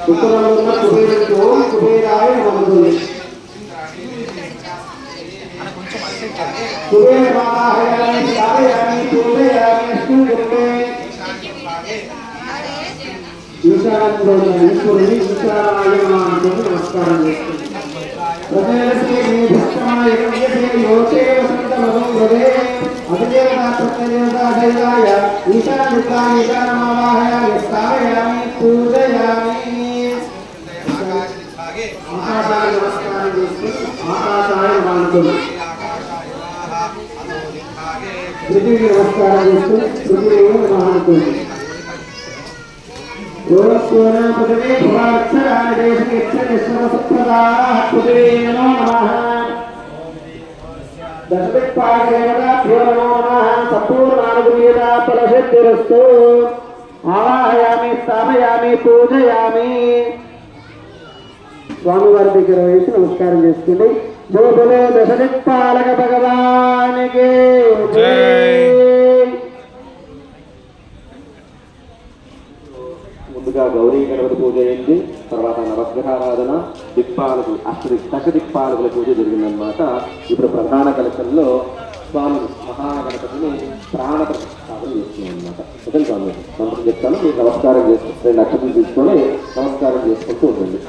కుటుంబంలో కుబేరుడు కుబేరాయ నమః కుబేర మాతాహయామి స్థాపయామి పూజయామి అస్మిన్గురువే ఈశాన్యంలో ఈశ్వరుని ఈశానాయ నమః నమస్కారం చేస్తుంది ప్రజలకి మీ భక్తమాయ యజ్ఞే యోచే వసంతమో వదే అధిదేవతా ప్రత్యేకతా దైవాయ ఈశాన్యుక్తాయ ఈశానమావాహయామి స్థాపయామి పూజయామి ఆకాశాయ నమస్కారం చేస్తుంది ఆకాశాయ నమః పృథివీ నమస్కారం చేస్తుంది పృథివీ నమః गोरखपुर पृथ्वी भुवाक्षराय देशकेच्छनिस्वरसत्प्रदाः पृथ्वी नमो नमः दशदिक्पालदेवताभ्यो नमो नमः सम्पूर्णानुगुणीयता फलसिद्धिरस्तु आवाहयामि स्थापयामि पूजयामि स्वामिवाరి దగ్గర వేసి నమస్కారం చేసుకోండి జయ బోలో దశదిక్పాలక భగవానికి జై ముందుగా గౌరీ గణపతి పూజ అయింది తర్వాత నవగ్రహారాధన దిక్పాలకు దశదిక్పాలకుల పూజ జరిగిందనమాట ఇప్పుడు ప్రధాన కలశంలో స్వామి మహాగణపతిని ప్రాణ ప్రతిష్టాపన చేస్తున్నాం అనమాట అదే స్వామి మంత్రం చెప్తాను మీరు నమస్కారం చేసుకుంటే 2 అక్షతలు తీసుకొని నమస్కారం చేసుకుంటూ ఉండండి